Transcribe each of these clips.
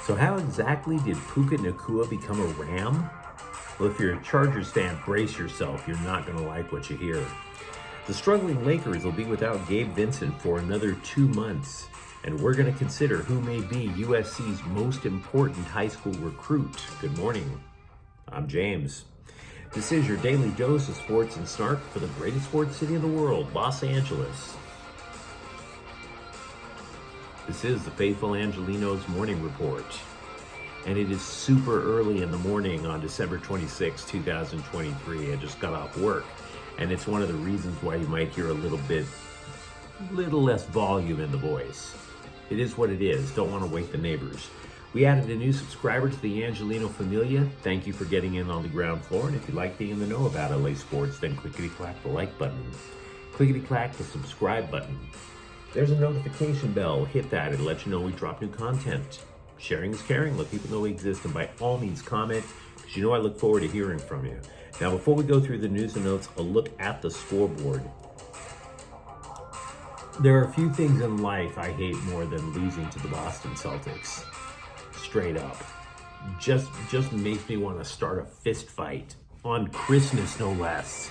So how exactly did Puka Nacua become a Ram? Well, if you're a Chargers fan, brace yourself. You're not going to like what you hear. The struggling Lakers will be without Gabe Vincent for another 2 months, and we're going to consider who may be USC's most important high school recruit. Good morning. I'm James. This is your daily dose of sports and snark for the greatest sports city in the world, Los Angeles. This is the faithful Angelenos morning report, and it is super early in the morning on December 26, 2023. I just got off work, and it's one of the reasons why you might hear a little less volume in the voice. It is what it is. Don't want to wake the neighbors. We added a new subscriber to the Angeleno Familia. Thank you for getting in on the ground floor, and if you like being in the know about LA sports, then clickety-clack the like button. Clickety-clack the subscribe button. There's a notification bell. Hit that. It'll let you know we drop new content. Sharing is caring. Let people know we exist. And by all means, comment, because you know I look forward to hearing from you. Now, before we go through the news and notes, a look at the scoreboard. There are a few things in life I hate more than losing to the Boston Celtics. Straight up. Just makes me want to start a fist fight. On Christmas, no less.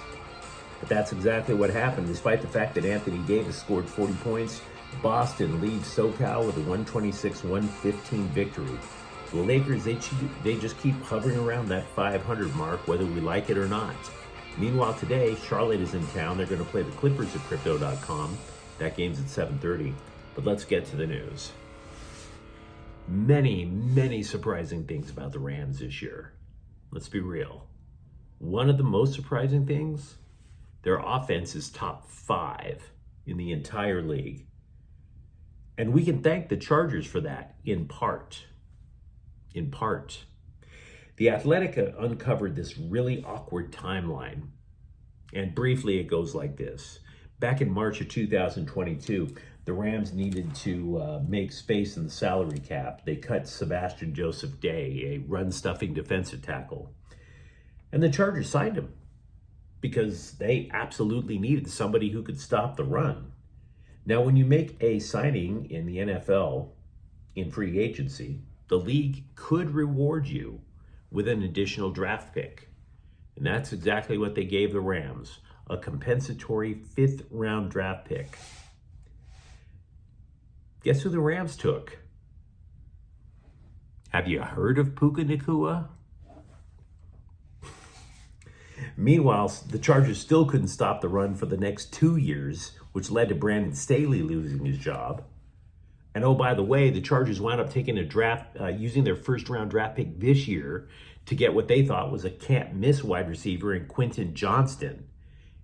But that's exactly what happened. Despite the fact that Anthony Davis scored 40 points, Boston leads SoCal with a 126-115 victory. The Lakers, they just keep hovering around that 500 mark, whether we like it or not. Meanwhile, today, Charlotte is in town. They're going to play the Clippers at Crypto.com. That game's at 7:30. But let's get to the news. Many surprising things about the Rams this year. Let's be real. One of the most surprising things, their offense is top 5 in the entire league. And we can thank the Chargers for that, in part. In part. The Athletic uncovered this really awkward timeline. And briefly, it goes like this. Back in March of 2022, the Rams needed to make space in the salary cap. They cut Sebastian Joseph Day, a run-stuffing defensive tackle. And the Chargers signed him, because they absolutely needed somebody who could stop the run. Now, when you make a signing in the NFL in free agency, the league could reward you with an additional draft pick. And that's exactly what they gave the Rams, a compensatory 5th-round draft pick. Guess who the Rams took? Have you heard of Puka Nacua? Meanwhile, the Chargers still couldn't stop the run for the next 2 years, which led to Brandon Staley losing his job. And oh, by the way, the Chargers wound up taking a draft, using their 1st-round draft pick this year to get what they thought was a can't-miss wide receiver in Quentin Johnston.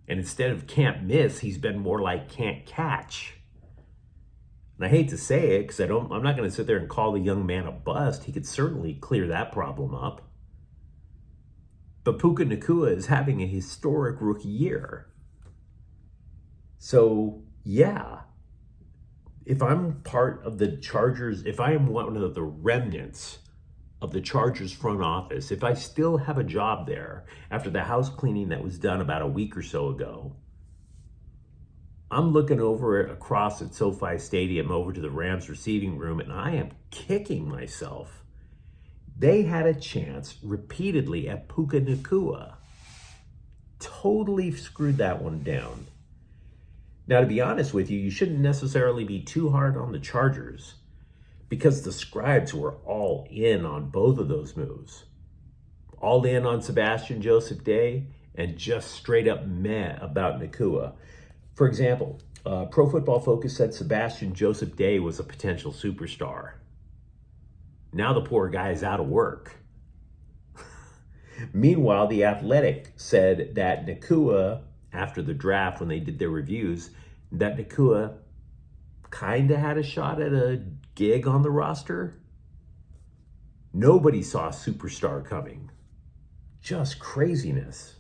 And instead of can't miss, he's been more like can't catch. And I hate to say it, because I'm not going to sit there and call the young man a bust. He could certainly clear that problem up. But Puka Nacua is having a historic rookie year. So, yeah, if I'm part of the Chargers, if I am one of the remnants of the Chargers front office, if I still have a job there after the house cleaning that was done about a week or so ago, I'm looking over across at SoFi Stadium over to the Rams receiving room, and I am kicking myself. They had a chance repeatedly at Puka Nacua. Totally screwed that one down. Now, to be honest with you, you shouldn't necessarily be too hard on the Chargers, because the scribes were all in on both of those moves. All in on Sebastian Joseph Day and just straight up meh about Nacua. For example, Pro Football Focus said Sebastian Joseph Day was a potential superstar. Now the poor guy is out of work. Meanwhile, The Athletic said that Nacua, after the draft, when they did their reviews, that Nacua kind of had a shot at a gig on the roster. Nobody saw a superstar coming. Just craziness.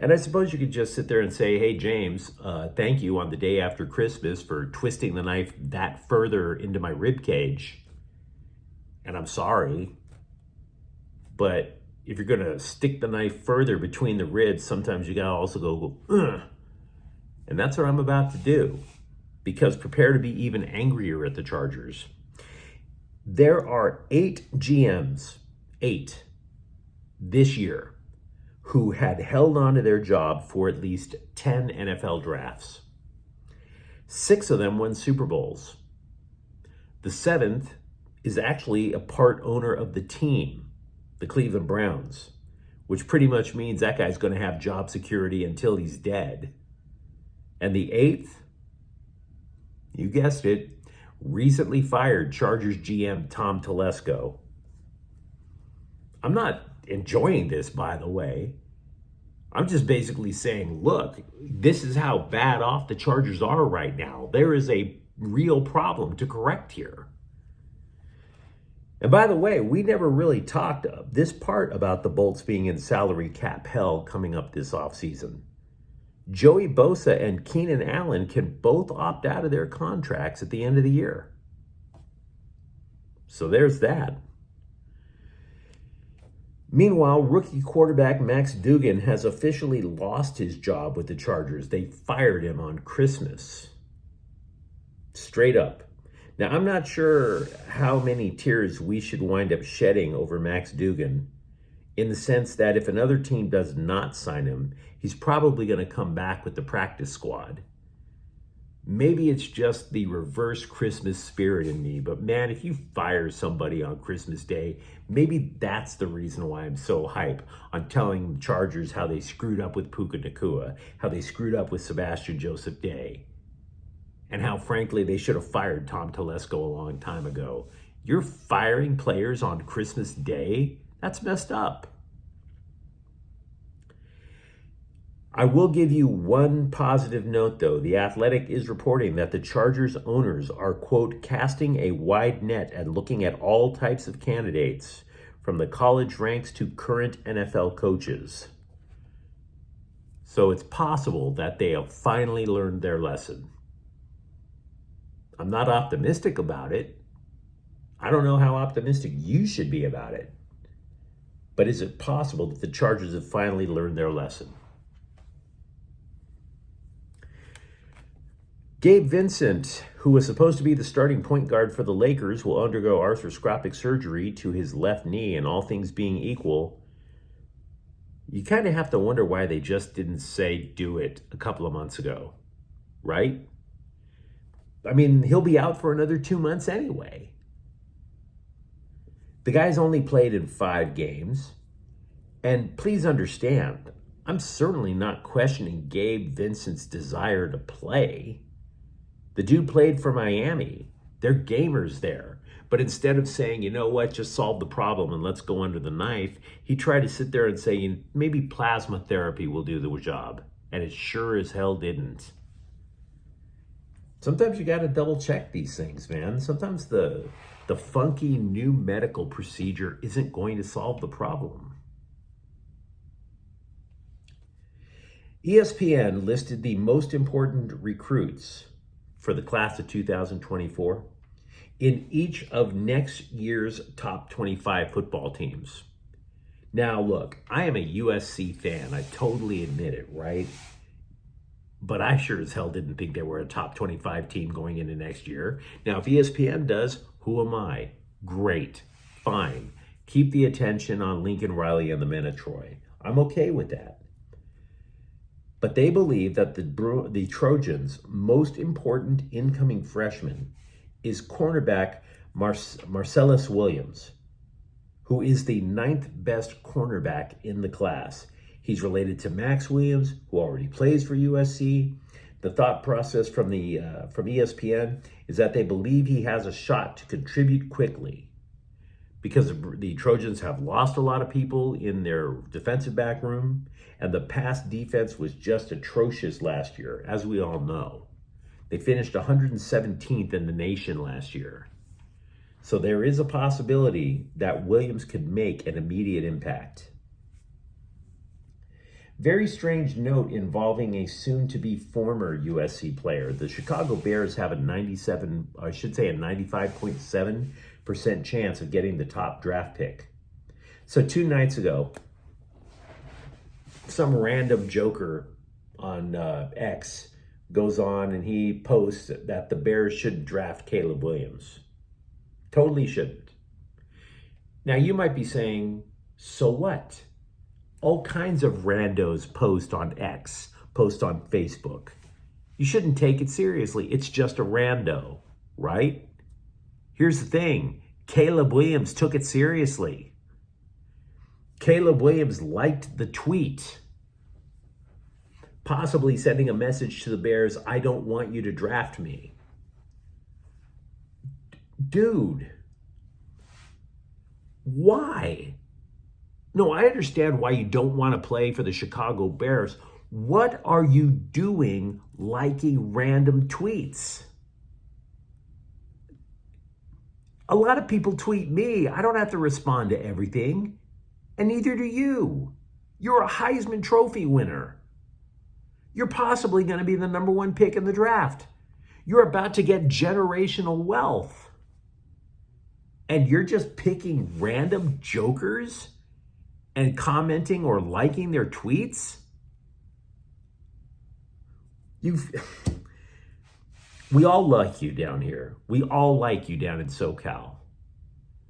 And I suppose you could just sit there and say, hey, James, thank you on the day after Christmas for twisting the knife that further into my rib cage. And I'm sorry. But if you're going to stick the knife further between the ribs, sometimes you got to also go, ugh. And that's what I'm about to do. Because prepare to be even angrier at the Chargers. There are 8 GMs, 8, this year, who had held on to their job for at least 10 NFL drafts. 6 of them won Super Bowls. The 7th is actually a part owner of the team, the Cleveland Browns, which pretty much means that guy's going to have job security until he's dead. And the 8th, you guessed it, recently fired Chargers GM Tom Telesco. I'm not enjoying this, by the way. I'm just basically saying, look, this is how bad off the Chargers are right now. There is a real problem to correct here. And by the way, we never really talked this part about the Bolts being in salary cap hell coming up this offseason. Joey Bosa and Keenan Allen can both opt out of their contracts at the end of the year. So there's that. Meanwhile, rookie quarterback Max Duggan has officially lost his job with the Chargers. They fired him on Christmas. Straight up. Now, I'm not sure how many tears we should wind up shedding over Max Duggan, in the sense that if another team does not sign him, he's probably going to come back with the practice squad. Maybe it's just the reverse Christmas spirit in me, but man, if you fire somebody on Christmas Day, maybe that's the reason why I'm so hype on telling the Chargers how they screwed up with Puka Nacua, how they screwed up with Sebastian Joseph Day, and how, frankly, they should have fired Tom Telesco a long time ago. You're firing players on Christmas Day? That's messed up. I will give you one positive note, though. The Athletic is reporting that the Chargers owners are, quote, casting a wide net and looking at all types of candidates, from the college ranks to current NFL coaches. So it's possible that they have finally learned their lesson. I'm not optimistic about it. I don't know how optimistic you should be about it. But is it possible that the Chargers have finally learned their lesson? Gabe Vincent, who was supposed to be the starting point guard for the Lakers, will undergo arthroscopic surgery to his left knee, and all things being equal, you kind of have to wonder why they just didn't say do it a couple of months ago, right? I mean, he'll be out for another 2 months anyway. The guy's only played in 5 games, and please understand, I'm certainly not questioning Gabe Vincent's desire to play. The dude played for Miami. They're gamers there. But instead of saying, you know what, just solve the problem and let's go under the knife, he tried to sit there and say, maybe plasma therapy will do the job. And it sure as hell didn't. Sometimes you got to double check these things, man. Sometimes the funky new medical procedure isn't going to solve the problem. ESPN listed the most important recruits for the class of 2024 in each of next year's top 25 football teams. Now, look, I am a USC fan. I totally admit it, right? But I sure as hell didn't think they were a top 25 team going into next year. Now, if ESPN does, who am I? Great. Fine. Keep the attention on Lincoln Riley and the men of Troy. I'm okay with that. But they believe that the Trojans' most important incoming freshman is cornerback Marcellus Williams, who is the 9th best cornerback in the class. He's related to Max Williams, who already plays for USC. The thought process from ESPN is that they believe he has a shot to contribute quickly, because the Trojans have lost a lot of people in their defensive back room, and the pass defense was just atrocious last year, as we all know. They finished 117th in the nation last year. So there is a possibility that Williams could make an immediate impact. Very strange note involving a soon-to-be former USC player. The Chicago Bears have a 95.7% chance of getting the top draft pick. So 2 nights ago, some random joker on X goes on and he posts that the Bears should draft Caleb Williams. Totally shouldn't. Now, you might be saying, so what? All kinds of randos post on X, post on Facebook. You shouldn't take it seriously. It's just a rando, right? Here's the thing. Caleb Williams took it seriously. Caleb Williams liked the tweet, possibly sending a message to the Bears, I don't want you to draft me. Dude, why? No, I understand why you don't want to play for the Chicago Bears. What are you doing liking random tweets? A lot of people tweet me. I don't have to respond to everything, and neither do you. You're a Heisman Trophy winner. You're possibly going to be the #1 pick in the draft. You're about to get generational wealth. And you're just picking random jokers and commenting or liking their tweets? We all like you down here. We all like you down in SoCal.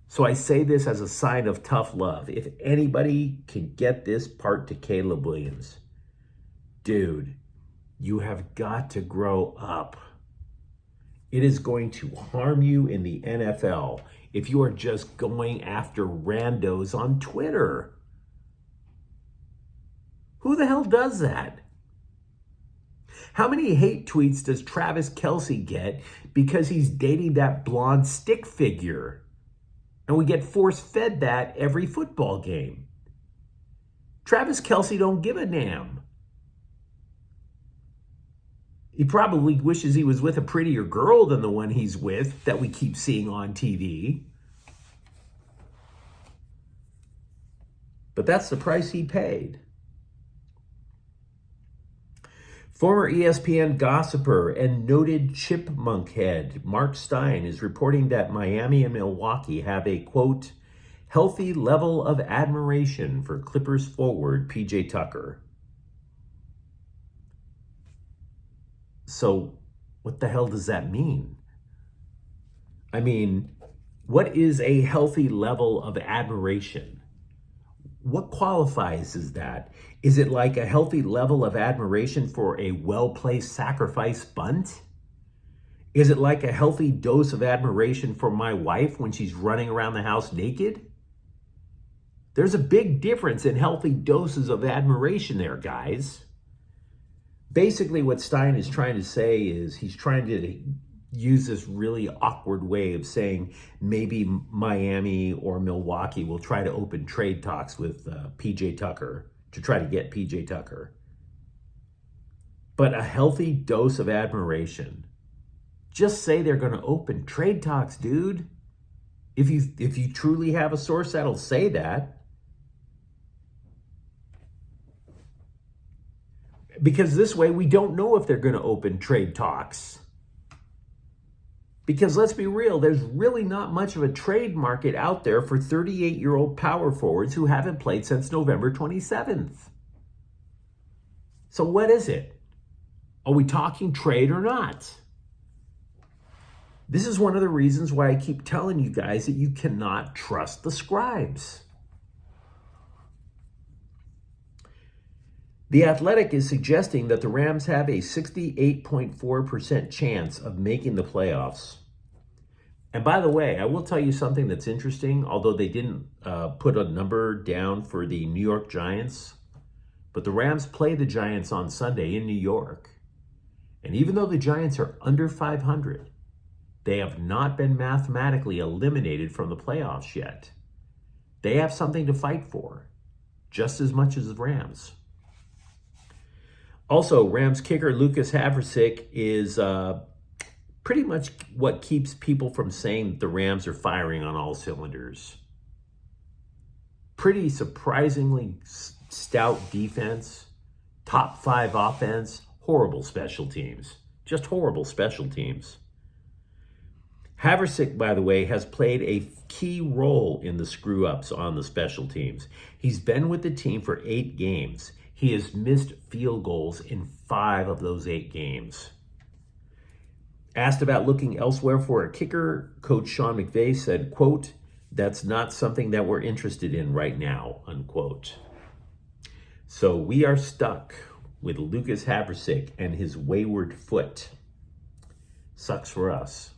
So I say this as a sign of tough love. If anybody can get this part to Caleb Williams, dude, you have got to grow up. It is going to harm you in the NFL if you are just going after randos on Twitter. Who the hell does that? How many hate tweets does Travis Kelce get because he's dating that blonde stick figure? And we get force-fed that every football game. Travis Kelce don't give a damn. He probably wishes he was with a prettier girl than the one he's with that we keep seeing on TV. But that's the price he paid. Former ESPN gossiper and noted chipmunk head Mark Stein is reporting that Miami and Milwaukee have a, quote, healthy level of admiration for Clippers forward PJ Tucker. So what the hell does that mean? I mean, what is a healthy level of admiration? What qualifies as that? Is it like a healthy level of admiration for a well-placed sacrifice bunt? Is it like a healthy dose of admiration for my wife when she's running around the house naked? There's a big difference in healthy doses of admiration there, guys. Basically, what Stein is trying to say is he's trying to use this really awkward way of saying maybe Miami or Milwaukee will try to open trade talks with PJ Tucker to try to get PJ Tucker. But a healthy dose of admiration. Just say they're going to open trade talks, dude. If you truly have a source that'll say that. Because this way we don't know if they're going to open trade talks. Because let's be real, there's really not much of a trade market out there for 38-year-old power forwards who haven't played since November 27th. So what is it? Are we talking trade or not? This is one of the reasons why I keep telling you guys that you cannot trust the scribes. The Athletic is suggesting that the Rams have a 68.4% chance of making the playoffs. And by the way, I will tell you something that's interesting, although they didn't put a number down for the New York Giants. But the Rams play the Giants on Sunday in New York. And even though the Giants are under 500, they have not been mathematically eliminated from the playoffs yet. They have something to fight for, just as much as the Rams. Also, Rams kicker Lucas Havrisik is pretty much what keeps people from saying that the Rams are firing on all cylinders. Pretty surprisingly stout defense, top 5 offense, horrible special teams. Just horrible special teams. Havrisik, by the way, has played a key role in the screw-ups on the special teams. He's been with the team for 8 games. He has missed field goals in 5 of those 8 games. Asked about looking elsewhere for a kicker, Coach Sean McVay said, quote, "That's not something that we're interested in right now," unquote. So we are stuck with Lucas Haversick and his wayward foot. Sucks for us.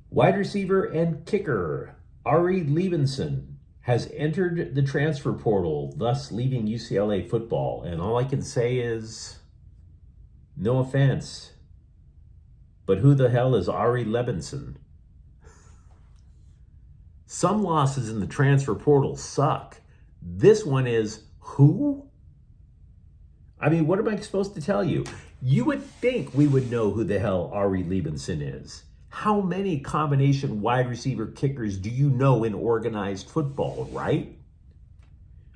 Wide receiver and kicker Ari Levinson has entered the transfer portal, thus leaving UCLA football. And all I can say is, no offense, but who the hell is Ari Levinson? Some losses in the transfer portal suck. This one is who? I mean, what am I supposed to tell you? You would think we would know who the hell Ari Levinson is. How many combination wide receiver kickers do you know in organized football, right?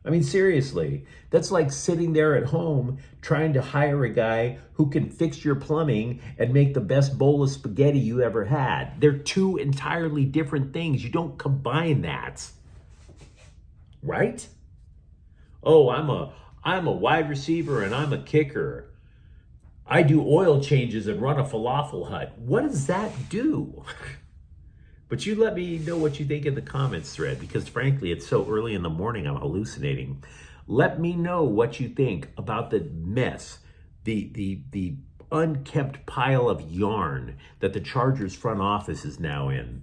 I mean, seriously, that's like sitting there at home trying to hire a guy who can fix your plumbing and make the best bowl of spaghetti you ever had. They're two entirely different things. You don't combine that, right? Oh, I'm a wide receiver and I'm a kicker. I do oil changes and run a falafel hut. What does that do? But you let me know what you think in the comments thread, because frankly, it's so early in the morning, I'm hallucinating. Let me know what you think about the mess, the unkempt pile of yarn that the Chargers front office is now in,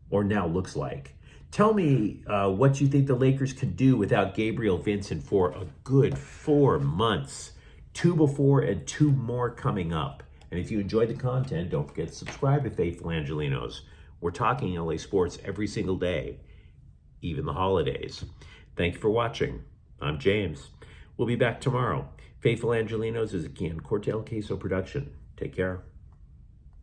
or now looks like. Tell me what you think the Lakers could do without Gabe Vincent for a good 4 months. 2 before and 2 more coming up. And if you enjoyed the content, don't forget to subscribe to Faithful Angelenos. We're talking LA sports every single day, even the holidays. Thank you for watching. I'm James. We'll be back tomorrow. Faithful Angelenos is a Gian Cortel Queso production. Take care.